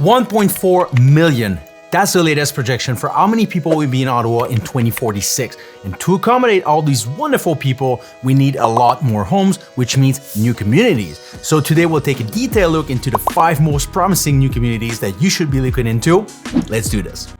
1.4 million. That's the latest projection for how many people will be in Ottawa in 2046. And to accommodate all these wonderful people, we need a lot more homes, which means new communities. So today we'll take a detailed look into the 5 most promising new communities that you should be looking into. Let's do this.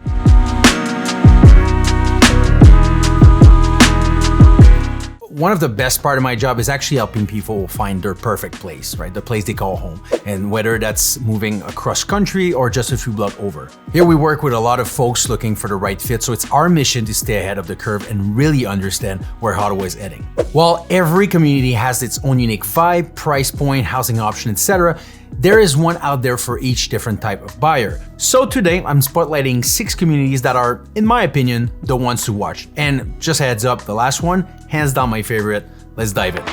One of the best part of my job is actually helping people find their perfect place, right? The place they call home. And whether that's moving across country or just a few blocks over. Here we work with a lot of folks looking for the right fit, so it's our mission to stay ahead of the curve and really understand where Ottawa is heading. While every community has its own unique vibe, price point, housing option, etc., there is one out there for each different type of buyer. So today, I'm spotlighting 6 communities that are, in my opinion, the ones to watch. And just a heads up, the last one, hands down my favorite. Let's dive in.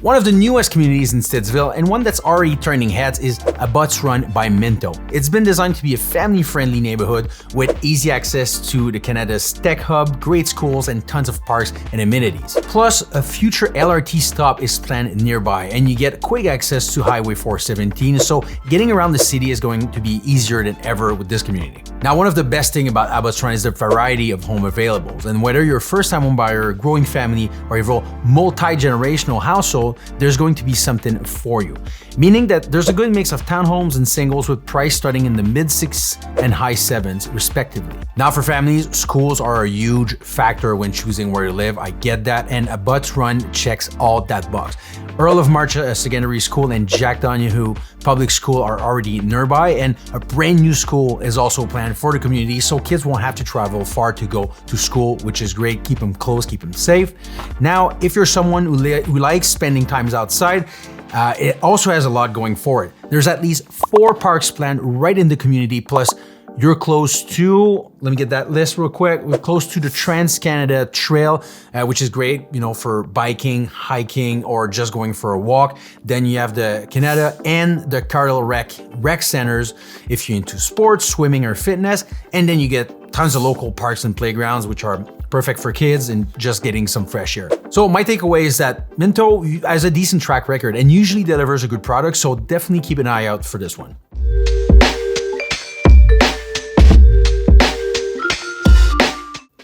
One of the newest communities in Stittsville, and one that's already turning heads, is Abbots run by Minto. It's been designed to be a family-friendly neighborhood with easy access to the Canada's tech hub, great schools, and tons of parks and amenities. Plus, a future LRT stop is planned nearby, and you get quick access to Highway 417, so getting around the city is going to be easier than ever with this community. Now, one of the best things about Abbots Run is the variety of home availables, and whether you're a first-time home buyer, growing family, or even a multi-generational household, there's going to be something for you. Meaning that there's a good mix of townhomes and singles with price starting in the mid-6s and high 7s respectively. Now for families, schools are a huge factor when choosing where to live. I get that, and Abbots Run checks all that box. Earl of Marcha Secondary School and Jack Donahue Public School are already nearby, and a brand new school is also planned for the community, so kids won't have to travel far to go to school, which is great. Keep them close, keep them safe. Now, if you're someone who likes spending times outside, it also has a lot going for it. There's at least 4 parks planned right in the community, plus you're close to, let me get that list real quick. We're close to the Trans-Canada Trail, which is great, for biking, hiking, or just going for a walk. Then you have the Canada and the Carl Rec Centers if you're into sports, swimming, or fitness. And then you get tons of local parks and playgrounds, which are perfect for kids and just getting some fresh air. So my takeaway is that Minto has a decent track record and usually delivers a good product, so definitely keep an eye out for this one.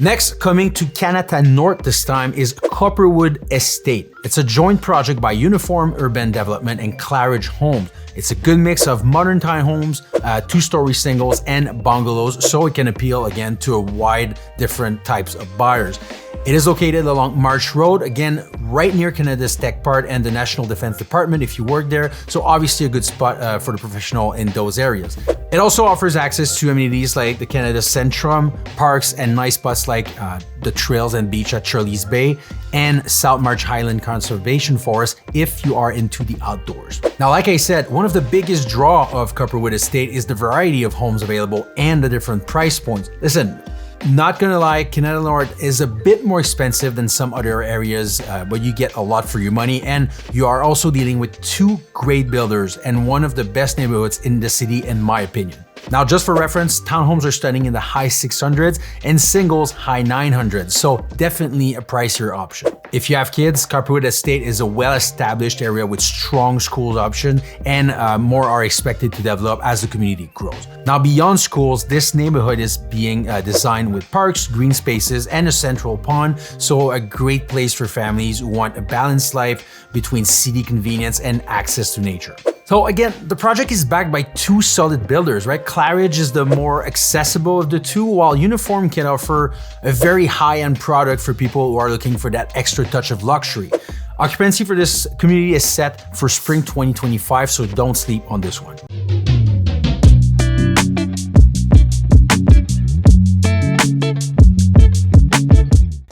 Next, coming to Canada North this time, is Copperwood Estate. It's a joint project by Uniform Urban Development and Claridge Homes. It's a good mix of modern townhomes, 2-story singles, and bungalows, so it can appeal again to a wide different types of buyers. It is located along March Road, again, right near Canada's Tech Park and the National Defense Department if you work there, so obviously a good spot for the professional in those areas. It also offers access to amenities like the Canada Centrum, parks, and nice spots like the trails and beach at Shirley's Bay and South March Highland Conservation Forest if you are into the outdoors. Now, like I said, one of the biggest draw of Copperwood Estate is the variety of homes available and the different price points. Listen, not gonna lie, Canada North is a bit more expensive than some other areas, but you get a lot for your money, and you are also dealing with 2 great builders and one of the best neighborhoods in the city, in my opinion. Now, just for reference, townhomes are starting in the high 600s and singles high 900s, so definitely a pricier option. If you have kids, Copperwood Estate is a well-established area with strong schools option, and more are expected to develop as the community grows. Now, beyond schools, this neighborhood is being designed with parks, green spaces, and a central pond, so a great place for families who want a balanced life between city convenience and access to nature. So again, the project is backed by 2 solid builders, right? Claridge is the more accessible of the 2, while Uniform can offer a very high-end product for people who are looking for that extra touch of luxury. Occupancy for this community is set for spring 2025, so don't sleep on this one.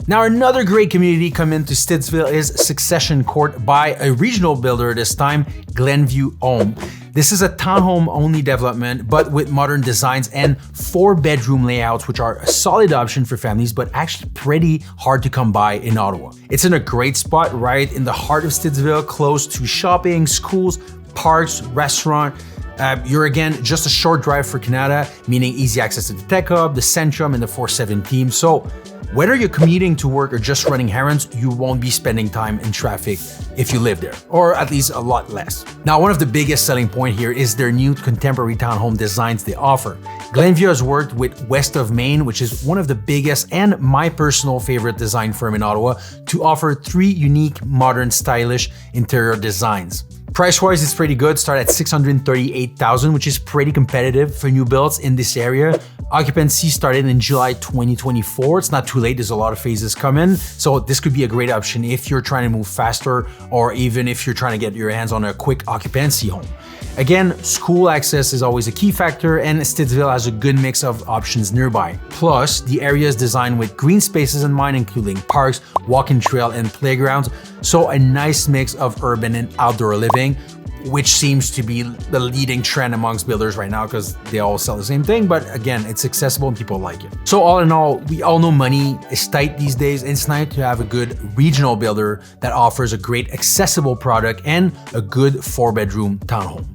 Now, another great community coming to Stittsville is Succession Court by a regional builder this time, Glenview Home. This is a townhome-only development, but with modern designs and 4-bedroom layouts, which are a solid option for families, but actually pretty hard to come by in Ottawa. It's in a great spot right in the heart of Stittsville, close to shopping, schools, parks, restaurant. You're again just a short drive for Canada, meaning easy access to the Tech Hub, the Centrum, and the 417. So Whether you're commuting to work or just running errands, you won't be spending time in traffic if you live there, or at least a lot less. Now, one of the biggest selling point here is their new contemporary townhome designs they offer. Glenview has worked with West of Main, which is one of the biggest and my personal favorite design firm in Ottawa, to offer 3 unique, modern, stylish interior designs. Price-wise, it's pretty good. Start at $638,000, which is pretty competitive for new builds in this area. Occupancy started in July 2024. It's not too late. There's a lot of phases coming. So this could be a great option if you're trying to move faster, or even if you're trying to get your hands on a quick occupancy home. Again, school access is always a key factor, and Stittsville has a good mix of options nearby. Plus, the area is designed with green spaces in mind, including parks, walking trail, and playgrounds. So a nice mix of urban and outdoor living, which seems to be the leading trend amongst builders right now because they all sell the same thing. But again, it's accessible and people like it. So all in all, we all know money is tight these days. It's nice to have a good regional builder that offers a great accessible product and a good 4-bedroom townhome.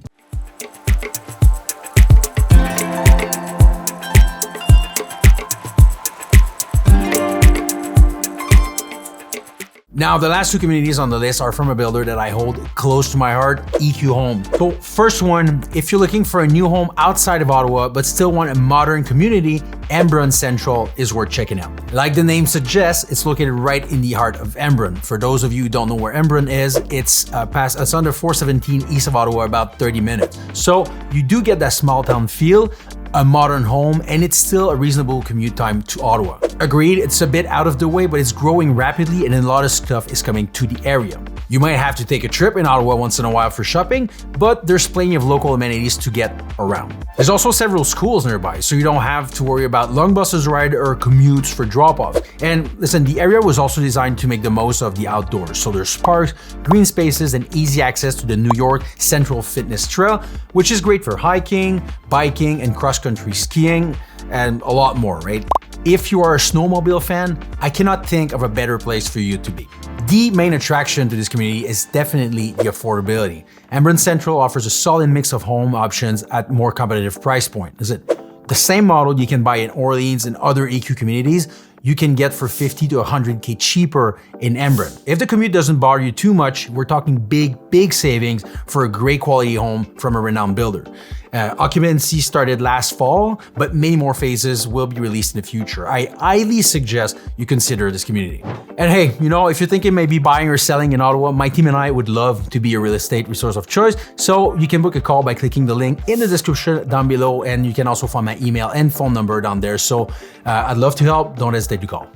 Now, the last 2 communities on the list are from a builder that I hold close to my heart, EQ Homes. So first one, if you're looking for a new home outside of Ottawa, but still want a modern community, Embrun Central is worth checking out. Like the name suggests, it's located right in the heart of Embrun. For those of you who don't know where Embrun is, it's under 417 east of Ottawa, about 30 minutes. So you do get that small town feel, a modern home, and it's still a reasonable commute time to Ottawa. Agreed, it's a bit out of the way, but it's growing rapidly and a lot of stuff is coming to the area. You might have to take a trip in Ottawa once in a while for shopping, but there's plenty of local amenities to get around. There's also several schools nearby, so you don't have to worry about long buses ride or commutes for drop-off. And listen, the area was also designed to make the most of the outdoors, so there's parks, green spaces, and easy access to the New York Central Fitness Trail, which is great for hiking, biking, and cross-country skiing, and a lot more, right? If you are a snowmobile fan, I cannot think of a better place for you to be. The main attraction to this community is definitely the affordability. Embrun Central offers a solid mix of home options at more competitive price point. Is it the same model you can buy in Orleans and other EQ communities, you can get for $50 to $100K cheaper in Embrun. If the commute doesn't bother you too much, we're talking big savings for a great quality home from a renowned builder. Occupancy started last fall, but many more phases will be released in the future. I highly suggest you consider this community. And hey, you know, if you're thinking maybe buying or selling in Ottawa, my team and I would love to be your real estate resource of choice. So you can book a call by clicking the link in the description down below, and you can also find my email and phone number down there. So I'd love to help. Don't hesitate to call.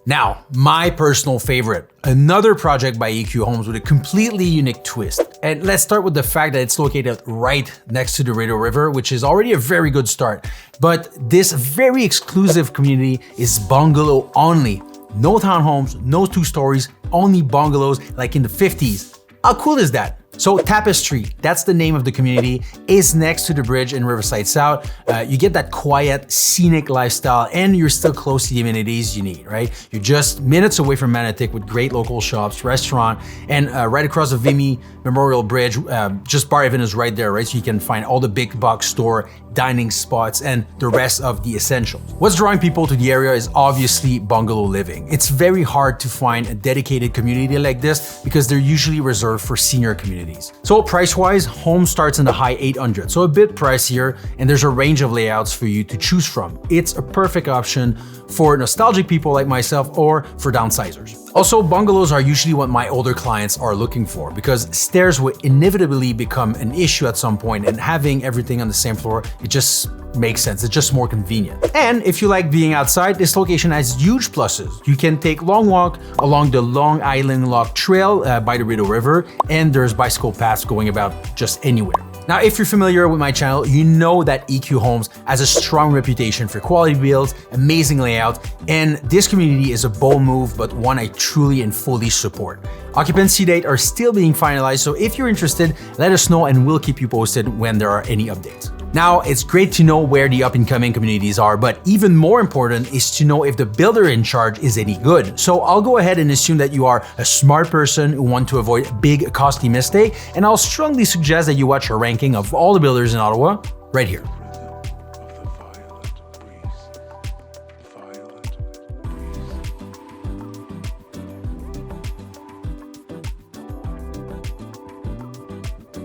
Now, my personal favorite, another project by EQ Homes with a completely unique twist. And let's start with the fact that it's located right next to the Rideau River, which is already a very good start. But this very exclusive community is bungalow only. No townhomes, no 2 stories, only bungalows like in the 50s. How cool is that? So Tapestry, that's the name of the community, is next to the bridge in Riverside South. You get that quiet, scenic lifestyle, and you're still close to the amenities you need, right? You're just minutes away from Manatic with great local shops, restaurant, and right across the Vimy Memorial Bridge, just Bar Evan is right there, right? So you can find all the big box store, dining spots, and the rest of the essentials. What's drawing people to the area is obviously bungalow living. It's very hard to find a dedicated community like this because they're usually reserved for senior communities. So price-wise, home starts in the high 800s, so a bit pricier, and there's a range of layouts for you to choose from. It's a perfect option for nostalgic people like myself or for downsizers. Also, bungalows are usually what my older clients are looking for because stairs will inevitably become an issue at some point, and having everything on the same floor, it just makes sense. It's just more convenient. And if you like being outside, this location has huge pluses. You can take long walk along the Long Island Lock Trail by the Rideau River, and there's bicycle paths going about just anywhere. Now, if you're familiar with my channel, you know that EQ Homes has a strong reputation for quality builds, amazing layout, and this community is a bold move, but one I truly and fully support. Occupancy date are still being finalized, so if you're interested, let us know and we'll keep you posted when there are any updates. Now, it's great to know where the up-and-coming communities are, but even more important is to know if the builder in charge is any good. So I'll go ahead and assume that you are a smart person who want to avoid big, costly mistake, and I'll strongly suggest that you watch a ranking of all the builders in Ottawa. right here.